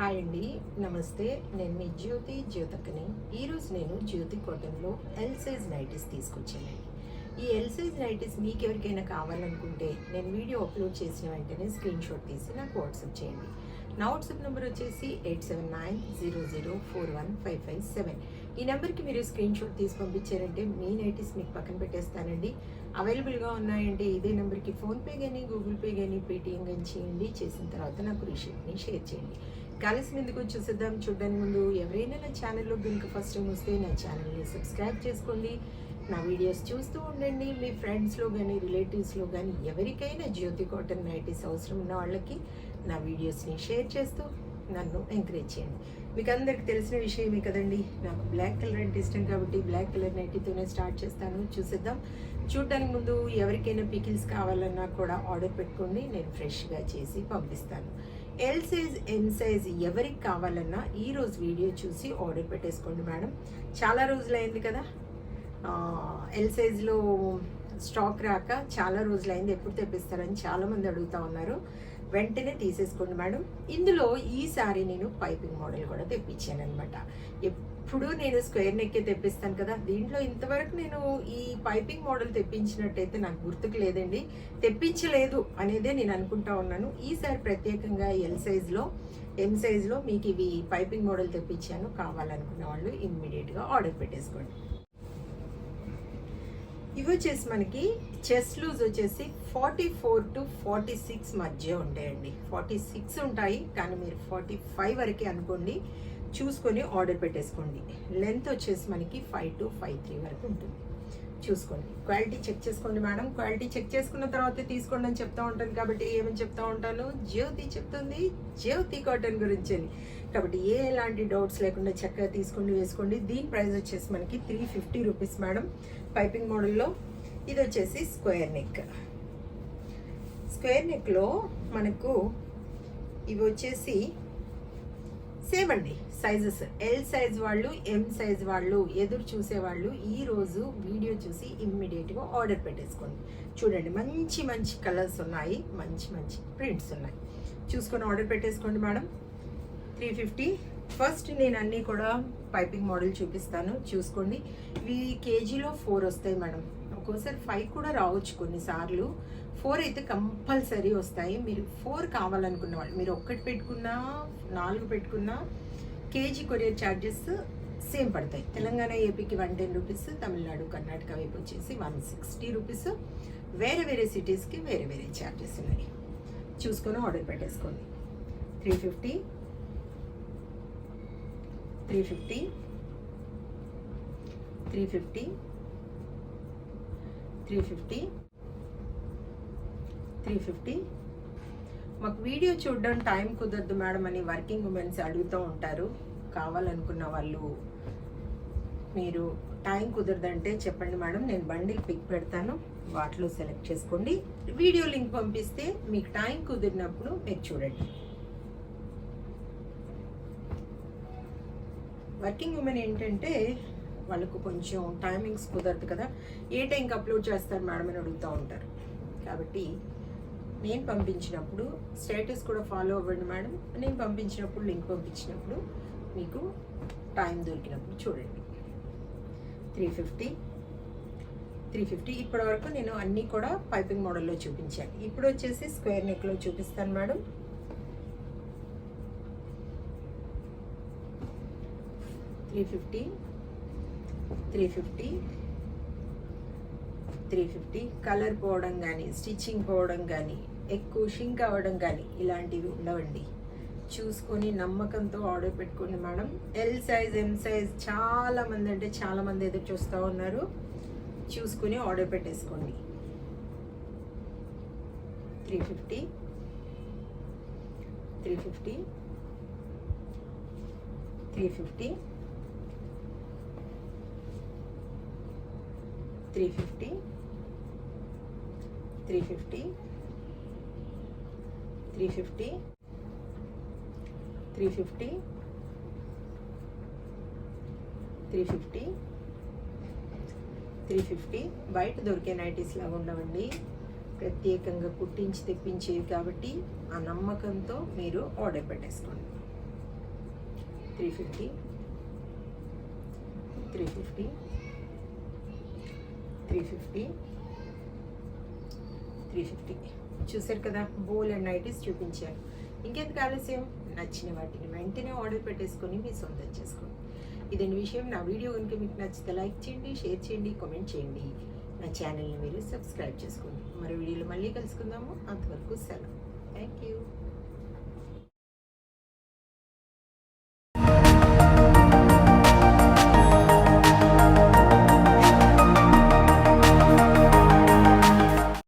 Hi అండి, నమస్తే. నేను మీ జ్యోతక్కని. ఈరోజు నేను జ్యోతి కాటన్లో ఎల్ సైజ్ నైటీస్ తీసుకొచ్చానండి. ఈ ఎల్ సైజ్ నైటీస్ మీకు ఎవరికైనా కావాలనుకుంటే నేను వీడియో అప్లోడ్ చేసిన వెంటనే స్క్రీన్ షాట్ తీసి నాకు వాట్సాప్ చేయండి. నా వాట్సాప్ నెంబర్ వచ్చేసి 8790041557. ఈ నెంబర్కి మీరు స్క్రీన్ షాట్ తీసి పంపించారంటే మీ నైటీస్ మీకు పక్కన పెట్టేస్తానండి. అవైలబుల్గా ఉన్నాయంటే ఇదే నెంబర్కి ఫోన్పే కానీ గూగుల్ పే కానీ పేటిఎం కానీ చేయండి. చేసిన తర్వాత నాకు రిసిప్ట్ని షేర్ చేయండి. కలిసి ఎందుకు చూసేద్దాం. చూడడానికి ముందు ఎవరైనా నా ఛానల్లో కనుక ఫస్ట్ టైం వస్తే నా ఛానల్ని సబ్స్క్రైబ్ చేసుకోండి. నా వీడియోస్ చూస్తూ ఉండండి. మీ ఫ్రెండ్స్లో కానీ రిలేటివ్స్లో కానీ ఎవరికైనా జ్యోతి కాటన్ నైటీస్ అవసరం ఉన్న వాళ్ళకి నా వీడియోస్ని షేర్ చేస్తూ నన్ను ఎంకరేజ్ చేయండి. మీకు అందరికి తెలిసిన విషయమే కదండి, నాకు బ్లాక్ కలర్ అంటే ఇష్టం కాబట్టి బ్లాక్ కలర్ నైటీతోనే స్టార్ట్ చేస్తాను. చూసేద్దాం. చూడడానికి ముందు ఎవరికైనా పికిల్స్ కావాలన్నా కూడా ఆర్డర్ పెట్టుకోండి, నేను ఫ్రెష్గా చేసి పంపిస్తాను. ఎల్ సైజ్ ఎన్ సైజ్ ఎవరికి కావాలన్నా ఈరోజు వీడియో చూసి ఆర్డర్ పెట్టేసుకోండి మేడం. చాలా రోజులైంది కదా ఎల్ సైజ్లో స్టాక్ రాక, చాలా రోజులైంది, ఎప్పుడు తెప్పిస్తారని చాలామంది అడుగుతూ ఉన్నారు. వెంటనే తీసేసుకోండి మేడం. ఇందులో ఈసారి నేను పైపింగ్ మోడల్ కూడా తెప్పించాను అనమాట. ఎప్పుడు నేను స్క్వేర్ నెక్కే తెప్పిస్తాను కదా, దీంట్లో ఇంతవరకు నేను ఈ పైపింగ్ మోడల్ తెప్పించినట్టయితే నాకు గుర్తుకు లేదండి, తెప్పించలేదు అనేదే నేను అనుకుంటా ఉన్నాను. ఈసారి ప్రత్యేకంగా ఎల్ సైజ్లో ఎం సైజ్లో మీకు ఇవి పైపింగ్ మోడల్ తెప్పించాను. కావాలనుకున్న వాళ్ళు ఇమ్మీడియట్గా ఆర్డర్ పెట్టేసుకోండి. ఇవి వచ్చేసి మనకి చెస్ట్ లూజ్ వచ్చేసి 44 to 46 మధ్య ఉంటాయండి. 46 ఉంటాయి, కానీ మీరు 45 వరకే అనుకోండి, చూసుకొని ఆర్డర్ పెట్టేసుకోండి. లెంత్ వచ్చేసి మనకి 5 to 5'3" వరకు ఉంటుంది. చూసుకోండి, క్వాలిటీ చెక్ చేసుకోండి మేడం. క్వాలిటీ చెక్ చేసుకున్న తర్వాత తీసుకోండి అని చెప్తా ఉంటాను. కాబట్టి ఏమని చెప్తా ఉంటాను, జ్యోతి చెప్తుంది జ్యోతి కాటన్ గురించి అని. కాబట్టి ఎలాంటి డౌట్స్ లేకుండా చక్కగా తీసుకోండి, వేసుకోండి. దీని ప్రైస్ వచ్చేసి మనకి 350 రూపీస్ మేడం. పైపింగ్ మోడల్లో ఇది వచ్చేసి స్క్వేర్ నెక్. స్క్వేర్ నెక్లో మనకు ఇవి వచ్చేసి సేమ్ అండి సైజెస్. ఎల్ సైజ్ వాళ్ళు, ఎం సైజ్ వాళ్ళు, ఎదురు చూసేవాళ్ళు ఈరోజు వీడియో చూసి ఇమ్మీడియట్గా ఆర్డర్ పెట్టేసుకోండి. చూడండి, మంచి మంచి కలర్స్ ఉన్నాయి, మంచి మంచి ప్రింట్స్ ఉన్నాయి. చూసుకొని ఆర్డర్ పెట్టేసుకోండి మేడం. 350. ఫస్ట్ నేను అన్నీ కూడా పైపింగ్ మోడల్ చూపిస్తాను, చూసుకోండి. ఇవి కేజీలో 4 వస్తాయి మేడం. ఒక్కోసారి 5 కూడా రావచ్చు, కొన్నిసార్లు 4 అయితే కంపల్సరీ వస్తాయి. మీరు 4 కావాలనుకున్న వాళ్ళు, మీరు ఒక్కటి పెట్టుకున్నా 4 పెట్టుకున్నా కేజీ కొరియర్ ఛార్జెస్ సేమ్ పడతాయి. తెలంగాణ ఏపీకి 110 రూపీస్, తమిళనాడు కర్ణాటక వైపు వచ్చేసి 160 రూపీస్. వేరే వేరే సిటీస్కి వేరే వేరే ఛార్జెస్ ఉన్నాయి. చూసుకొని ఆర్డర్ పెట్టేసుకోండి. 350, 350, 350, 350, 350. మాకు వీడియో చూడడం టైం కుదరదు మేడం అని వర్కింగ్ ఉమెన్స్ అడుగుతూ ఉంటారు. కావాలనుకున్న వాళ్ళు మీరు టైం కుదరదంటే చెప్పండి మేడం, నేను బండిల్ పిక్ పెడతాను, వాటిలో సెలెక్ట్ చేసుకోండి. వీడియో లింక్ పంపిస్తే మీకు టైం కుదిరినప్పుడు మీరు చూడండి. వర్కింగ్ ఉమెన్ ఏంటంటే వాళ్ళకు కొంచెం టైమింగ్స్ కుదరదు కదా, ఏ టైంకి అప్లోడ్ చేస్తారు మేడం అని అడుగుతూ ఉంటారు. కాబట్టి నేను పంపించినప్పుడు స్టేటస్ కూడా ఫాలో అవ్వండి మేడం. నేను పంపించినప్పుడు, లింక్ పంపించినప్పుడు మీకు టైం దొరికినప్పుడు చూడండి. 350, 350. ఇప్పటి వరకు నేను అన్నీ కూడా పైపింగ్ మోడల్లో చూపించాను. ఇప్పుడు వచ్చేసి స్క్వేర్ నెక్లో చూపిస్తాను మేడం. 350, 350, 350. కలర్ పోవడం కానీ, స్టిచ్చింగ్ పోవడం కానీ, ఎక్కువ షింక్ అవ్వడం కానీ ఇలాంటివి ఉండవండి. చూసుకొని నమ్మకంతో ఆర్డర్ పెట్టుకోండి madam. L size, M size చాలామంది అంటే చాలామంది ఎదురు చూస్తూ ఉన్నారు. చూసుకొని ఆర్డర్ పెట్టేసుకోండి. 350, 350, 350, 350, 350, 350, 350, 350, 350. బయట దొరికే నైటీస్ లాగా ఉండవండి, ప్రత్యేకంగా కుట్టించి తెప్పించేవి కాబట్టి ఆ నమ్మకంతో మీరు ఆర్డర్ పెట్టేసుకోండి. 350, 350, 350, 350. చూసారు కదా, బోల్ అండ్ నైటీస్ చూపించాను. ఇంకెందుకు ఆలస్యం, నచ్చిన వాటిని వెంటనే ఆర్డర్ పెట్టేసుకొని మీ సొంతం చేసుకోండి. ఇదండి విషయం. నా వీడియో కనుక మీకు నచ్చితే లైక్ చేయండి, షేర్ చేయండి, కామెంట్ చేయండి. నా ఛానల్ని మీరు సబ్స్క్రైబ్ చేసుకోండి. మరో వీడియోలో మళ్ళీ కలుసుకుందాము. అంతవరకు సెలవు. Thank you.